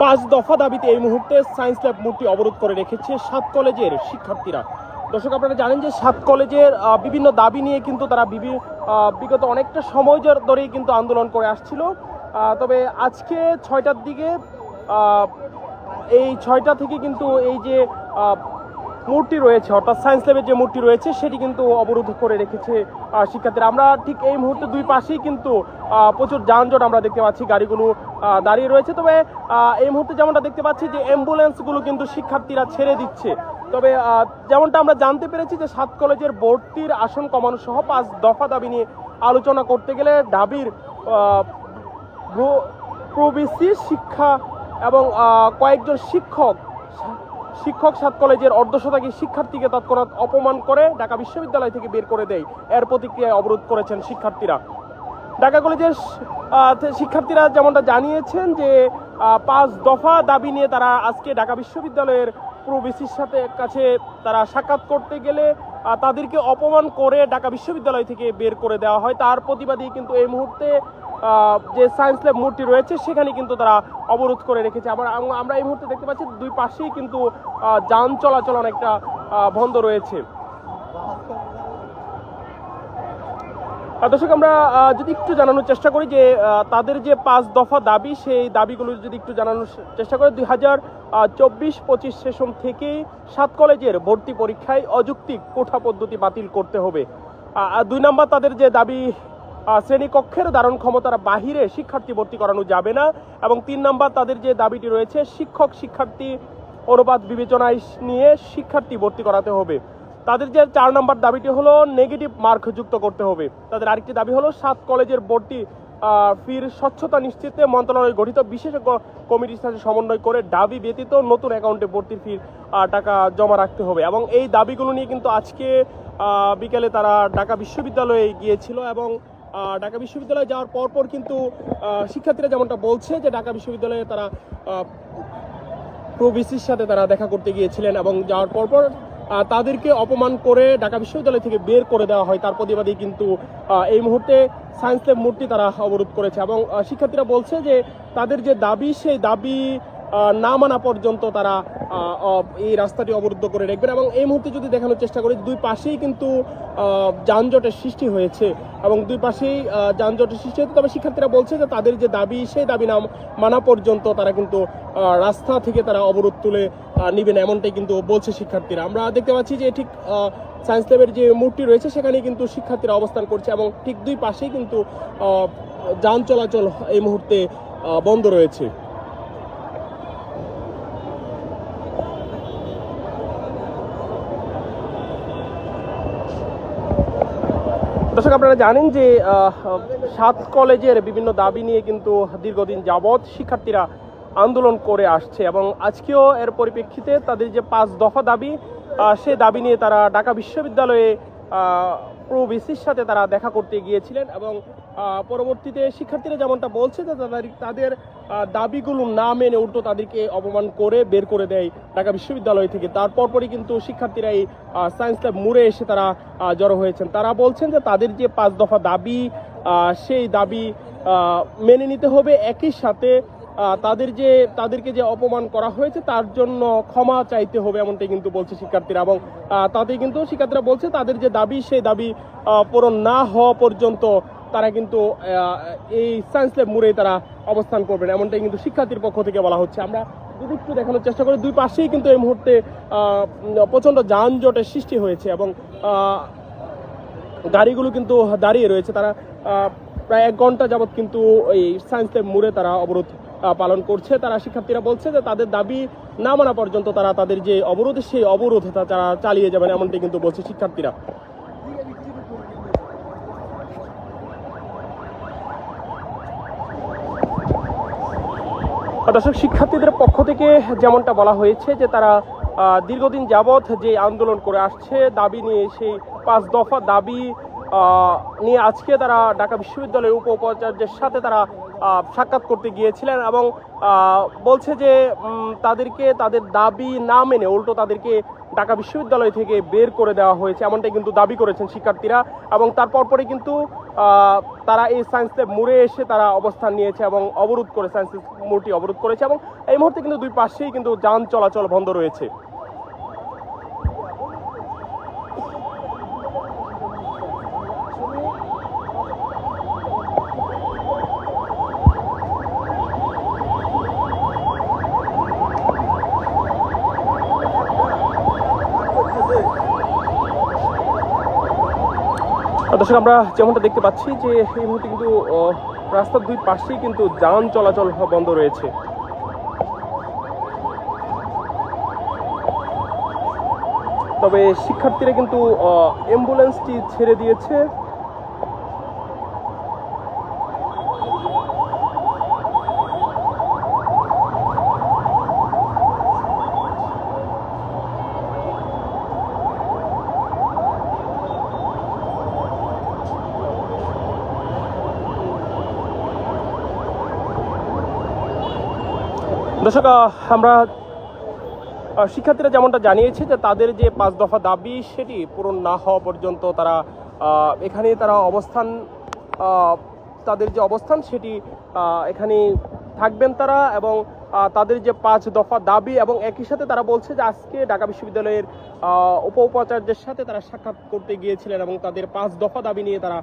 5 দফা দাবিতে এই মুহূর্তে সায়েন্স ল্যাব মোড়টি অবরোধ করে রেখেছে 7 কলেজের শিক্ষার্থীরা। দর্শক, আপনারা জানেন যে 7 কলেজের বিভিন্ন দাবি নিয়ে কিন্তু তারা বিগত অনেকটা সময় ধরেই কিন্তু আন্দোলন করে আসছিল। তবে আজকে 6টার দিকে এই 6টা থেকে কিন্তু এই যে মূর্তি রয়েছে, অর্থাৎ সায়েন্স ল্যাবের যে মূর্তি রয়েছে সেটি কিন্তু অবরোধ করে রেখেছে শিক্ষার্থীরা। আমরা ঠিক এই মুহূর্তে দুই পাশেই কিন্তু প্রচুর যানজট আমরা দেখতে পাচ্ছি, গাড়িগুলো দাঁড়িয়ে রয়েছে। তবে এই মুহূর্তে যেমনটা দেখতে পাচ্ছি যে অ্যাম্বুলেন্সগুলো কিন্তু শিক্ষার্থীরা ছেড়ে দিচ্ছে। তবে যেমনটা আমরা জানতে পেরেছি যে 7 কলেজের ভর্তির আসন কমানো সহ 5 দফা দাবি নিয়ে আলোচনা করতে গেলে ঢাবির প্রবিসি শিক্ষা এবং কয়েকজন শিক্ষক 7 কলেজের অর্ধশতাধিক শিক্ষার্থীকে তৎক্ষণাৎ অপমান করে ঢাকা বিশ্ববিদ্যালয় থেকে বের করে দেয়। এর প্রতিক্রিয়ায় অবরোধ করেছেন শিক্ষার্থীরা। ঢাকা কলেজের শিক্ষার্থীরা যেমনটা জানিয়েছেন যে 5 দফা দাবি নিয়ে তারা আজকে ঢাকা বিশ্ববিদ্যালয়ের প্রবিসির কাছে তারা সাক্ষাৎ করতে গেলে তাদেরকে অপমান করে ঢাকা বিশ্ববিদ্যালয় থেকে বের করে দেওয়া হয়। তার প্রতিবাদী কিন্তু এই মুহূর্তে যে সায়েন্স ল্যাব মোড়টি রয়েছে সেখানে কিন্তু তারা অবরোধ করে রেখেছে। আমরা এই মুহূর্তে দেখতে পাচ্ছি দুই পাশেই কিন্তু যান চলাচল অনেকটা বন্ধ রয়েছে। দর্শক, আমরা যদি একটু জানানোর চেষ্টা করি যে তাদের যে 5 দফা দাবি, সেই দাবিগুলো যদি একটু জানানোর চেষ্টা করি, 2024-25 সেশন থেকেই 7 কলেজের ভর্তি পরীক্ষায় অযৌক্তিক কোঠা পদ্ধতি বাতিল করতে হবে। 2 নম্বর তাদের যে দাবি, শ্রেণীকক্ষের ধারণ ক্ষমতার বাহিরে শিক্ষার্থী ভর্তি করানো যাবে না। এবং 3 নম্বর তাদের যে দাবিটি রয়েছে, শিক্ষক শিক্ষার্থী অনুপাত বিবেচনায় নিয়ে শিক্ষার্থী ভর্তি করাতে হবে। তাদের যে 4 নম্বর দাবিটি হলো নেগেটিভ মার্ক যুক্ত করতে হবে। তাদের আরেকটি দাবি হলো 7 কলেজের ভর্তি ফির স্বচ্ছতা নিশ্চিতে মন্ত্রণালয় গঠিত বিশেষজ্ঞ কমিটির সাথে সমন্বয় করে দাবি ব্যতীত নতুন অ্যাকাউন্টে ভর্তির ফির টাকা জমা রাখতে হবে। এবং এই দাবিগুলো নিয়ে কিন্তু আজকে বিকেলে তারা ঢাকা বিশ্ববিদ্যালয়ে গিয়েছিল এবং ঢাকা বিশ্ববিদ্যালয়ে যাওয়ার পরপর কিন্তু শিক্ষার্থীরা যেমনটা বলছে যে ঢাকা বিশ্ববিদ্যালয়ে তারা প্রবিসির সাথে তারা দেখা করতে গিয়েছিলেন এবং যাওয়ার পরপর তাদেরকে অপমান করে ঢাকা বিশ্ববিদ্যালয় থেকে বের করে দেওয়া হয়। তার প্রতিবাদে কিন্তু এই মুহূর্তে সায়েন্স ল্যাব মোড়টি তারা অবরোধ করেছে এবং শিক্ষার্থীরা বলছে যে তাদের যে দাবি, সেই দাবি না মানা পর্যন্ত তারা এই রাস্তাটি অবরুদ্ধ করে রাখবেন। এবং এই মুহূর্তে যদি দেখানোর চেষ্টা করি, দুই পাশেই কিন্তু যানজটের সৃষ্টি হয়েছে এবং দুই পাশেই যানজটের সৃষ্টি হয়েছে। তবে শিক্ষার্থীরা বলছে যে তাদের যে দাবি, সেই দাবি না মানা পর্যন্ত তারা কিন্তু রাস্তা থেকে তারা অবরোধ তুলে নেবেন, এমনটাই কিন্তু বলছে শিক্ষার্থীরা। আমরা দেখতে পাচ্ছি যে ঠিক সায়েন্স ল্যাবের যে মোড়টি রয়েছে সেখানে কিন্তু শিক্ষার্থীরা অবস্থান করছে এবং ঠিক দুই পাশেই কিন্তু যান চলাচল এই মুহূর্তে বন্ধ রয়েছে। দর্শক, আপনারা জানেন যে 7 কলেজের বিভিন্ন দাবি নিয়ে কিন্তু দীর্ঘদিন যাবৎ শিক্ষার্থীরা আন্দোলন করে আসছে এবং আজকেও এর পরিপ্রেক্ষিতে তাদের যে 5 দফা দাবি, সে দাবি নিয়ে তারা ঢাকা বিশ্ববিদ্যালয়ে প্রবিসির সাথে তারা দেখা করতে গিয়েছিলেন এবং পরবর্তীতে শিক্ষার্থীরা যেমনটা বলছে যে তাদের দাবিগুলো না মেনে উল্টো তাদেরকে অপমান করে বের করে দেয় ঢাকা বিশ্ববিদ্যালয় থেকে। তারপরই কিন্তু শিক্ষার্থীরা এই সায়েন্স ল্যাব মোড়ে এসে তারা জড়ো হয়েছেন। তারা বলছেন যে তাদের যে 5 দফা দাবি, সেই দাবি মেনে নিতে হবে। একই সাথে তাদেরকে যে অপমান করা হয়েছে তার জন্য ক্ষমা চাইতে হবে, এমনটাই কিন্তু বলছে শিক্ষার্থীরা। এবং তাতে কিন্তু শিক্ষার্থীরা বলছে তাদের যে দাবি, সেই দাবি পূরণ না হওয়া পর্যন্ত তারা কিন্তু এই সায়েন্স ল্যাব মোড়ে তারা অবস্থান করবেন, এমনটাই কিন্তু শিক্ষার্থীর পক্ষ থেকে বলা হচ্ছে। আমরা যদি একটু দেখানোর চেষ্টা করি, দুই পাশেই কিন্তু এই মুহূর্তে প্রচণ্ড যানজটের সৃষ্টি হয়েছে এবং গাড়িগুলো কিন্তু দাঁড়িয়ে রয়েছে। তারা প্রায় 1 ঘন্টা যাবৎ কিন্তু এই সায়েন্স ল্যাব মোড়ে তারা অবরোধ পালন করছে। তারা শিক্ষার্থীরা বলছে যে তাদের দাবি না মানা পর্যন্ত তারা তাদের যে অবরোধ, সেই অবরোধ তারা চালিয়ে যাবেন, এমনটাই কিন্তু বলছে শিক্ষার্থীরা। দর্শক, শিক্ষার্থীদের পক্ষ থেকে যেমনটা বলা হয়েছে যে তারা দীর্ঘদিন যাবৎ যে আন্দোলন করে আসছে দাবি নিয়ে, সেই 5 দফা দাবি নিয়ে আজকে তারা ঢাকা বিশ্ববিদ্যালয়ের উপাচার্যের সাথে তারা সাক্ষাৎ করতে গিয়েছিলেন এবং বলছে যে তাদের দাবি না মেনে উল্টো তাদেরকে ঢাকা বিশ্ববিদ্যালয় থেকে বের করে দেওয়া হয়েছে, এমনটাই কিন্তু দাবি করেছেন শিক্ষার্থীরা। এবং তারপর পরে কিন্তু তারা এই সায়েন্স ল্যাব মোড়ে এসে তারা অবস্থান নিয়েছে এবং অবরোধ করে সায়েন্স মোড়টি অবরোধ করেছে। এবং এই মুহূর্তে কিন্তু দুই পাশেই কিন্তু যান চলাচল বন্ধ রয়েছে। দর্শক, আমরা যেমনটা দেখতে পাচ্ছি যে এই মুহূর্তে কিন্তু রাস্তার দুই পাশেই কিন্তু যান চলাচল বন্ধ রয়েছে। তবে শিক্ষার্থীরা কিন্তু অ্যাম্বুলেন্সটি ছেড়ে দিয়েছে। দর্শক, আমরা শিক্ষার্থীরা যেমনটা জানিয়েছে যে তাদের যে 5 দফা দাবি সেটি পূরণ না হওয়া পর্যন্ত তারা এখানে তারা অবস্থান, তাদের যে অবস্থান সেটি এখানে থাকবেন তারা। এবং তাদের যে 5 দফা দাবি এবং একই সাথে তারা বলছে যে আজকে ঢাকা বিশ্ববিদ্যালয়ের উপাচার্যের সাথে তারা সাক্ষাৎ করতে গিয়েছিলেন এবং তাদের 5 দফা দাবি নিয়ে তারা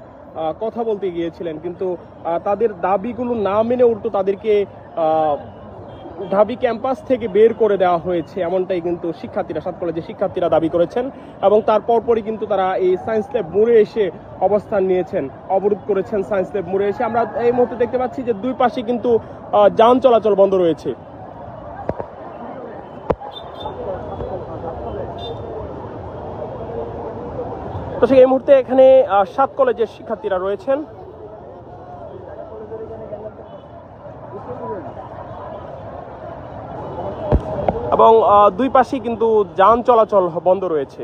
কথা বলতে গিয়েছিলেন, কিন্তু তাদের দাবিগুলো না মেনে উল্টো তাদেরকে ঢাবি ক্যাম্পাস থেকে বের করে দেওয়া হয়েছে, এমনটাই কিন্তু শিক্ষার্থীরা, সাত কলেজের শিক্ষার্থীরা দাবি করেছেন। এবং তারপর পরই কিন্তু তারা এই সায়েন্স ল্যাব মোড়ে এসে অবস্থান নিয়েছেন, অবরোধ করেছেন সায়েন্স ল্যাব মোড়ে এসে। আমরা এই মুহূর্তে দেখতে পাচ্ছি যে দুই পাশে কিন্তু যান চলাচল বন্ধ রয়েছে। তো এই মুহূর্তে এখানে 7 কলেজের শিক্ষার্থীরা রয়েছেন এবং দুই পাশেই কিন্তু যান চলাচল বন্ধ রয়েছে।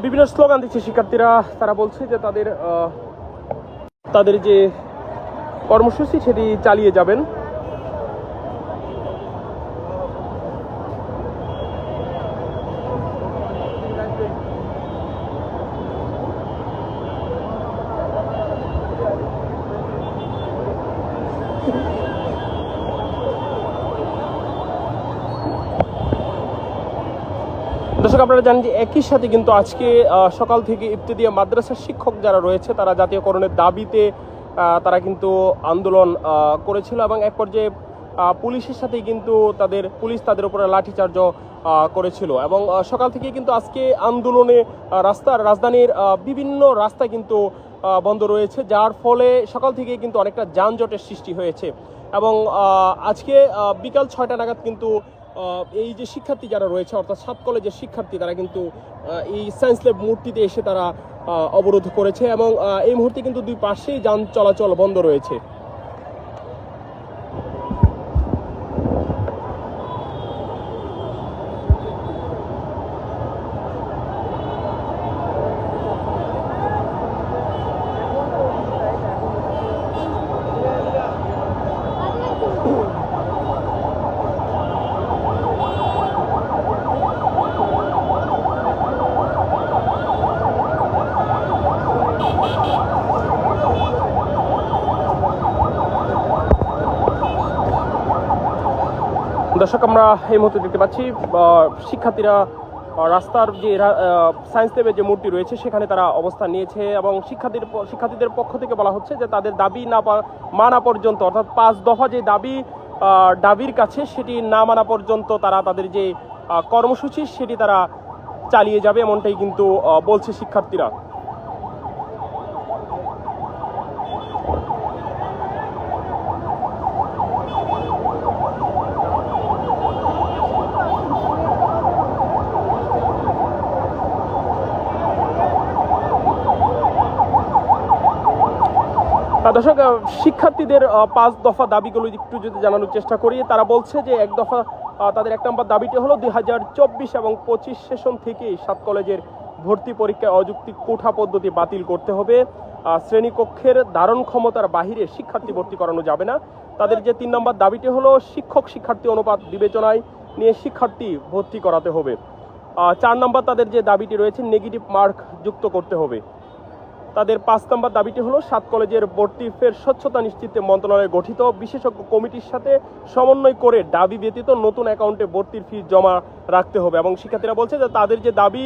বিভিন্ন স্লোগান দিচ্ছে শিক্ষার্থীরা, তারা বলছে যে তাদের যে কর্মসূচি সেটি চালিয়ে যাবেন। দর্শক, আপনারা জানেন যে একই সাথে কিন্তু আজকে সকাল থেকে ইবতেদাইয়া মাদ্রাসার শিক্ষক যারা রয়েছে তারা জাতীয়করণের দাবিতে তারা কিন্তু আন্দোলন করেছিল এবং এক পর্যায়ে পুলিশের সাথেই কিন্তু পুলিশ তাদের উপরে লাঠিচার্জও করেছিল। এবং সকাল থেকে কিন্তু আজকে আন্দোলনে রাজধানীর বিভিন্ন রাস্তা কিন্তু বন্ধ রয়েছে, যার ফলে সকাল থেকে কিন্তু অনেকটা যানজটের সৃষ্টি হয়েছে। এবং আজকে বিকাল 6টা নাগাদ কিন্তু এই যে শিক্ষার্থী যারা রয়েছে, অর্থাৎ 7 কলেজের শিক্ষার্থী, তারা কিন্তু এই সায়েন্স ল্যাব মোড়টিতে এসে তারা অবরোধ করেছে এবং এই মুহূর্তে কিন্তু দুই পাশেই যান চলাচল বন্ধ রয়েছে। দর্শক, আমরা এই মুহূর্তে দেখতে পাচ্ছি শিক্ষার্থীরা রাস্তার যে সায়েন্স ল্যাবের যে মোড়টি রয়েছে সেখানে তারা অবস্থান নিয়েছে এবং শিক্ষার্থীদের পক্ষ থেকে বলা হচ্ছে যে তাদের দাবি না মানা পর্যন্ত, অর্থাৎ 5 দফা যে দাবির কাছে সেটি না মানা পর্যন্ত তারা তাদের যে কর্মসূচি সেটি তারা চালিয়ে যাবে, এমনটাই কিন্তু বলছে শিক্ষার্থীরা। দর্শক, শিক্ষার্থীদের 5 দফা দাবিগুলো একটু যদি জানানোর চেষ্টা করি, তারা বলছে যে এক দফা তাদের 1 নম্বর দাবিটি হলো 2024 এবং 25 সেশন থেকেই 7 কলেজের ভর্তি পরীক্ষায় অযৌক্তিক কোঠা পদ্ধতি বাতিল করতে হবে। শ্রেণীকক্ষের ধারণ ক্ষমতার বাহিরে শিক্ষার্থী ভর্তি করানো যাবে না। তাদের যে 3 নম্বর দাবিটি হলো শিক্ষক শিক্ষার্থী অনুপাত বিবেচনায় নিয়ে শিক্ষার্থী ভর্তি করাতে হবে। 4 নম্বর তাদের যে দাবিটি রয়েছে নেগেটিভ মার্ক যুক্ত করতে হবে। তাদের 5 নম্বর দাবিটি হলো 7 কলেজের ভর্তি ফের স্বচ্ছতা নিশ্চিতে মন্ত্রণালয় গঠিত বিশেষজ্ঞ কমিটির সাথে সমন্বয় করে দাবি ব্যতীত নতুন অ্যাকাউন্টে ভর্তির ফি জমা রাখতে হবে। এবং শিক্ষার্থীরা বলছে যে তাদের যে দাবি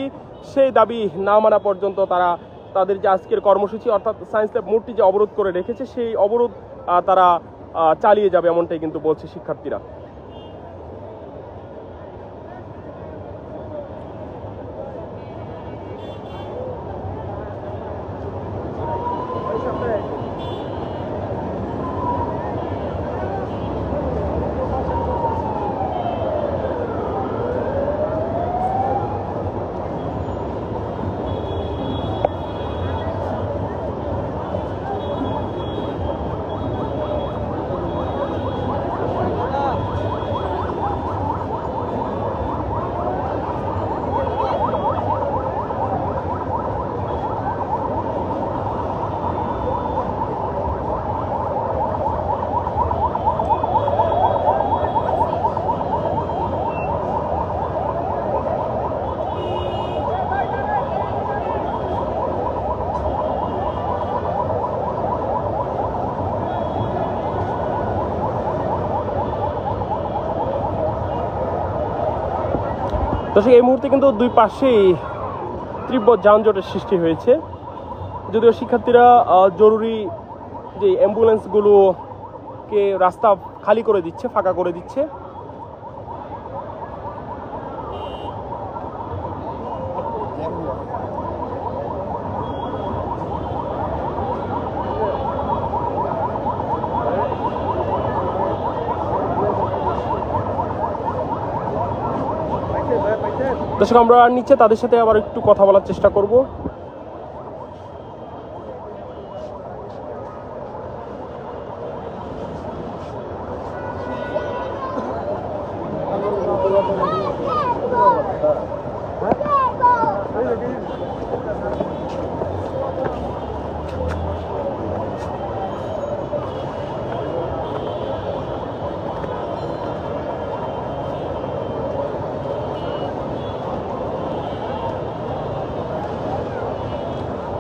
সেই দাবি না মানা পর্যন্ত তারা তাদের যে আজকের কর্মসূচি অর্থাৎ সায়েন্স ল্যাব মোড়টি যে অবরোধ করে রেখেছে সেই অবরোধ তারা চালিয়ে যাবে, এমনটাই কিন্তু বলছে শিক্ষার্থীরা। দর্শক, এই মুহূর্তে কিন্তু দুই পাশেই তীব্র যানজটের সৃষ্টি হয়েছে। যদিও শিক্ষার্থীরা জরুরি যে অ্যাম্বুলেন্সগুলোকে রাস্তা খালি করে দিচ্ছে, ফাঁকা করে দিচ্ছে। দর্শক, আমরা নিচে তাদের সাথে আবার একটু কথা বলার চেষ্টা করব।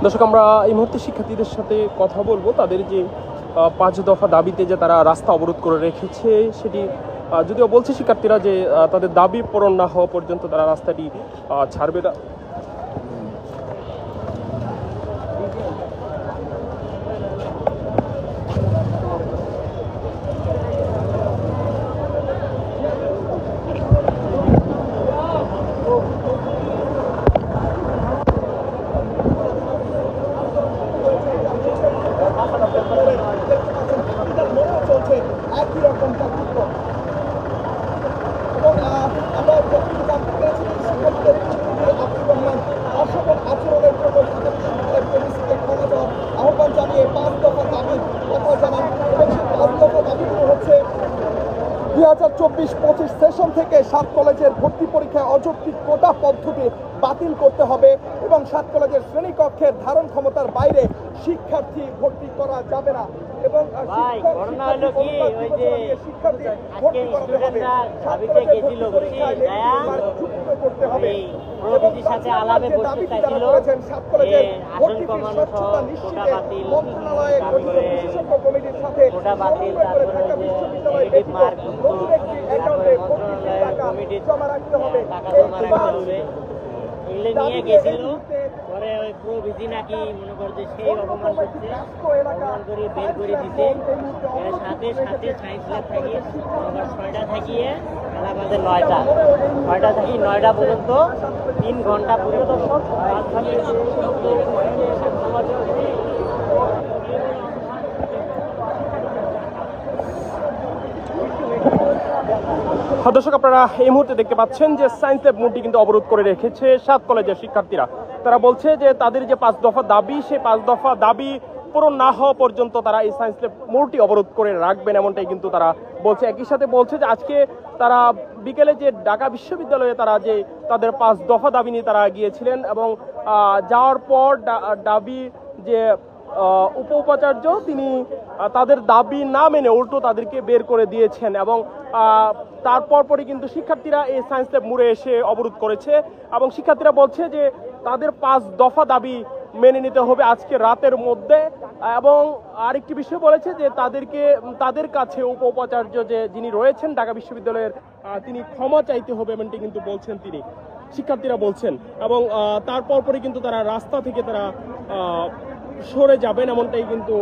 দর্শক, আমরা এই মুহূর্তে শিক্ষার্থীদের সাথে কথা বলবো। তাদের যে 5 দফা দাবিতে যে তারা রাস্তা অবরোধ করে রেখেছে সেটি যদিও বলছে শিক্ষার্থীরা যে তাদের দাবি পূরণ না হওয়া পর্যন্ত তারা রাস্তাটি ছাড়বে না। আহ্বান জানিয়ে 5 দফা দাবি কথা জানান এবং সেই 5 দফা দাবিগুলো হচ্ছে 2024-25 সেশন থেকে 7 কলেজের ভর্তি পরীক্ষায় অযৌক্তিক কোটা পদ্ধতি বাতিল করতে হবে এবং 7 কলেজের শ্রেণীকক্ষের ধারণ ক্ষমতার বাইরে শিক্ষার্থী ভর্তি করা যাবে না এবং শিক্ষার্থী ভর্তি করাতে হবে। করতে হবে মন্ত্রণালয়ে গঠিত বিশেষজ্ঞ কমিটির সাথে ঢাকা বিশ্ববিদ্যালয় নতুন একটি অ্যাকাউন্টে টাকা জমা রাখতে হবে। নিয়ে গেছিল পরে ওই প্রভিধি নাকি মনে করছে সেই অপমান করছে, অপমান করে বের করে দিতে সাথে সাথে সায়েন্স ল্যাব থাকিয়ে 6টা থাকিয়ে বেলা বাজে 9টা থাকি 9টা পর্যন্ত 3 ঘন্টা পুরো দর্শক দর্শক, আপনারা এই মুহূর্তে দেখতে পাচ্ছেন যে সায়েন্স ল্যাব মোড়টি কিন্তু অবরোধ করে রেখেছে 7 কলেজের শিক্ষার্থীরা। তারা বলছে যে তাদের যে 5 দফা দাবি সেই 5 দফা দাবি পূরণ না হওয়া পর্যন্ত তারা এই সায়েন্স ল্যাব মোড়টি অবরোধ করে রাখবেন, এমনটাই কিন্তু তারা বলছে। একই সাথে বলছে যে আজকে তারা বিকেলে যে ঢাকা বিশ্ববিদ্যালয়ে তারা যে তাদের 5 দফা দাবি নিয়ে তারা গিয়েছিলেন এবং যাওয়ার পর দাবি যে উপাচার্য তিনি তাদের দাবি না মেনে উল্টো তাদেরকে বের করে দিয়েছেন এবং তারপর পরে কিন্তু শিক্ষার্থীরা এই সায়েন্স ল্যাব মোড়ে এসে অবরোধ করেছে এবং শিক্ষার্থীরা বলছে যে তাদের 5 দফা দাবি মেনে নিতে হবে আজকে রাতের মধ্যে। এবং আরেকটি বিষয় বলেছে যে তাদের কাছে উপাচার্য যে যিনি রয়েছেন ঢাকা বিশ্ববিদ্যালয়ের তিনি ক্ষমা চাইতে হবে, এমনটি কিন্তু বলছেন তিনি, শিক্ষার্থীরা বলছেন। এবং তারপর পরে কিন্তু তারা রাস্তা থেকে তারা সরে যাবেন, এমনটাই কিন্তু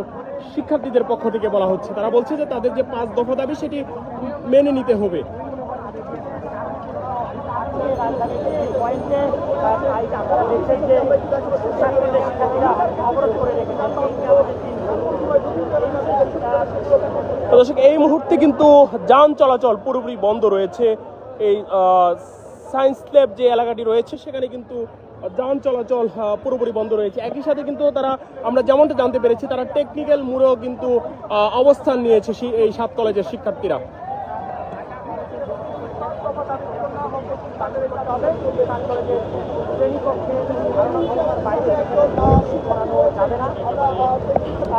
শিক্ষার্থীদের পক্ষ থেকে বলা হচ্ছে। তারা বলছে যে তাদের যে 5 দফা দাবি সেটি মেনে নিতে হবে। দর্শক, এই মুহূর্তে কিন্তু যান চলাচল পুরোপুরি বন্ধ রয়েছে। এই সায়েন্স ল্যাব যে এলাকাটি রয়েছে সেখানে কিন্তু যান চলাচল পুরোপুরি বন্ধ রয়েছে। একই সাথে কিন্তু তারা, আমরা যেমনটা জানতে পেরেছি, তারা টেকনিক্যাল মোড়েও কিন্তু অবস্থান নিয়েছে এই 7 কলেজের শিক্ষার্থীরা।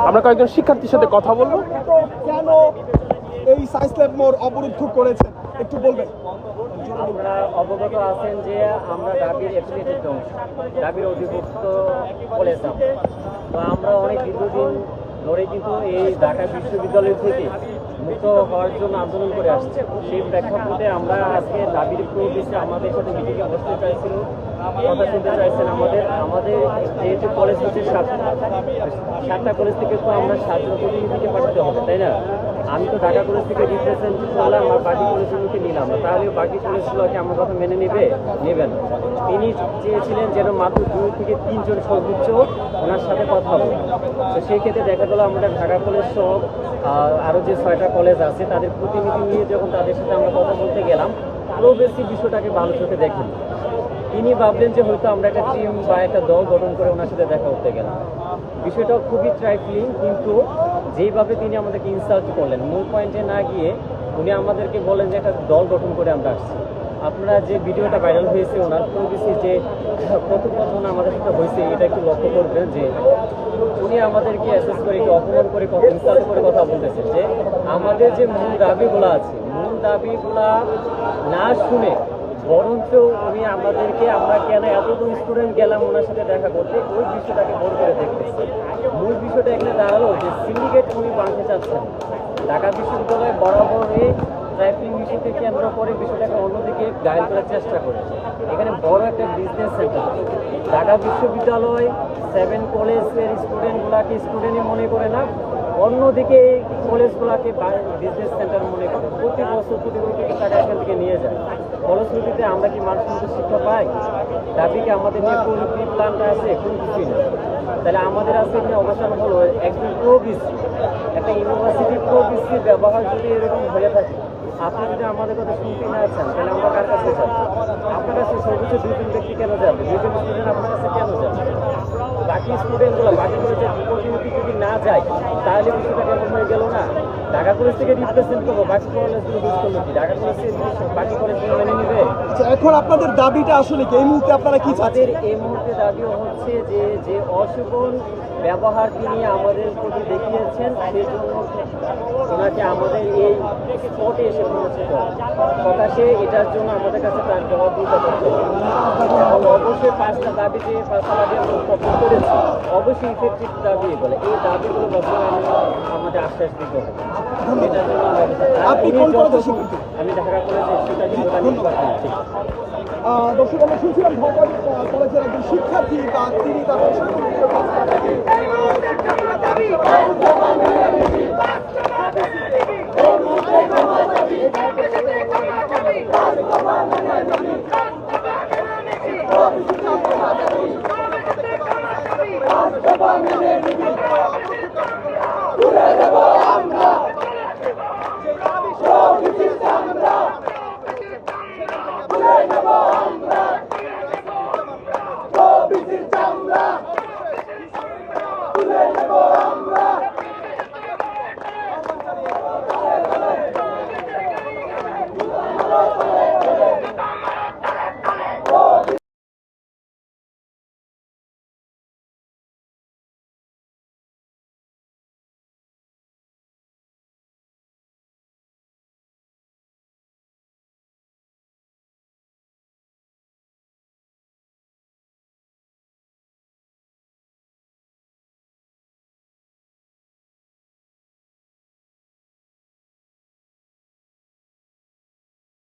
আমরা কয়েকজন শিক্ষার্থীর সাথে কথা বলবো। কেন এই সায়েন্স ল্যাব মোড় অবরুদ্ধ করেছেন একটু বলবেন? আপনারা অবগত আছেন যে আমরা ঢাবির অ্যাফিলিয়েটেড অংশ, ঢাবির অধিভুক্ত কলেজ। তো আমরা অনেক দীর্ঘদিন ধরে কিন্তু এই ঢাকা বিশ্ববিদ্যালয় থেকে মুক্ত হওয়ার জন্য আন্দোলন করে আসছে। সেই প্রেক্ষাপটে আমরা আজকে ঢাবির প্রবেশে আমাদের সাথে মিটিংয়ে বসতে চাইছিল, কথা শুনতে চাইছেন। আমাদের যেহেতু কলেজ হচ্ছে 7টা কলেজ থেকে তো আমরা 7 জন প্রতিনিধিকে পাঠাতে হবে, তাই না? আমি তো ঢাকা কলেজ থেকে রিপ্রেজেন্ট করলাম আর বাকি কলেজগুলোকে নিলাম, তাহলে বাকি কলেজগুলোকে আমার কথা মেনে নেবেন। তিনি চেয়েছিলেন যেন মাত্র 2 থেকে 3 জন সর্বোচ্চ ওনার সাথে কথা হবে। তো সেই ক্ষেত্রে দেখা গেলো আমরা ঢাকা কলেজ সহ আরও যে 6টা কলেজ আছে তাদের প্রতিনিধি নিয়ে যখন তাদের সাথে আমরা কথা বলতে গেলাম, প্রবেশী বিষয়টাকে ভালো চোখে দেখেন। তিনি ভাবলেন যে হয়তো আমরা একটা টিম বা একটা দল গঠন করে ওনার সাথে দেখা করতে গেলাম। বিষয়টা খুবই ট্রাইফলিং, কিন্তু যেইভাবে তিনি আমাদেরকে ইনসাল্ট করলেন, মূল পয়েন্টে না গিয়ে উনি আমাদেরকে বলেন যে একটা দল গঠন করে আমরা আসছি। আপনারা যে ভিডিওটা ভাইরাল হয়েছে ওনার প্রবেশী যে কথোপকথন আমাদের সাথে হয়েছে, এটা একটু লক্ষ্য করবেন যে উনি আমাদেরকে অ্যাসেস করে, একটু অপমান করে, ইনসাল্ট করে কথা বলতেছে যে আমাদের যে মূল দাবিগুলো আছে, মূল দাবিগুলা না শুনে বরঞ্চ উনি আমাদেরকে, আমরা কেন এতজন স্টুডেন্ট গেলাম ওনার সাথে দেখা করতে, ওই বিষয়টাকে বড় করে দেখতেছে। মূল বিষয়টা এখানে দাঁড়ালো যে সিন্ডিকেট উনি বাঁধতে চাচ্ছেন। ঢাকা বিশ্ববিদ্যালয় বরাবরই ট্রাইফলিং বিষয়কে কেন্দ্র করে বিষয়টাকে অন্যদিকে গায়েল করার চেষ্টা করেছে। এখানে বড় একটা বিজনেস সেন্টার। ঢাকা বিশ্ববিদ্যালয় 7 কলেজের স্টুডেন্টগুলাকে স্টুডেন্টই মনে করে না, অন্যদিকে এই কলেজগুলোকে বিজনেস সেন্টার মনে করে। প্রতি বছর কোটি কোটি টাকা এখান থেকে নিয়ে যায়। ফলশ্রুতিতে আমরা কি মানসম্মত শিক্ষা পাই? দাবিকে আমাদের নিয়ে কোনো কি প্ল্যানটা আছে? কোনো কিছুই না। তাহলে আমাদের আজকে এখানে অবস্থান হলো একজন প্রবিসি, একটা ইউনিভার্সিটি প্রবিসির ব্যবহার যদি এরকম হয়ে থাকে, আপনি যদি আমাদের কথা শুনতে না চান তাহলে আমরা কার কাছে যাব? আপনার কাছে সর্বোচ্চ 2জন ব্যক্তি কেন যাবে? 2জন স্টুডেন্ট আপনার কাছে কেন যাবে? বাকি স্টুডেন্টগুলো, বাকি কলেজের প্রতিনিধি যদি না যায় তাহলে বিষয়টা কেমন হয়ে গেল না? ঢাকা কলেজ থেকে রিপ্রেজেন্ট করবো, বাকি কলেজগুলো বুঝ করলো কি? ঢাকা কলেজ থেকে বাকি কলেজগুলো মেনে নিবে? এখন আপনাদের দাবিটা আসলে কি এই মুহূর্তে আপনারা কি চাচ্ছেন? এই মুহূর্তে দাবি হচ্ছে যে অশোভন ব্যবহার তিনি আমাদের প্রতি দেখিয়েছেন, সেই জন্য ওনাকে আমাদের এই স্পটে এসে পৌঁছে প্রকাশে এটার জন্য আমাদের কাছে তার জবাবদিহিতা করতে হবে। এবং অবশ্যই 5টা দাবি আমরা উত্থাপন করেছি, অবশ্যই ইফেক্টিভ দাবি বলে এই দাবিগুলো বছর আমাদের আশ্বাস দিতে হবে। এটার জন্য আপনি কোন কলেজে শিক্ষিত? আমি ঢাকা কলেজে শিক্ষার্থী। দর্শক, আমরা শুনছিলাম ঢাকা কলেজের একজন শিক্ষার্থী বা তিনি তাদের সাথে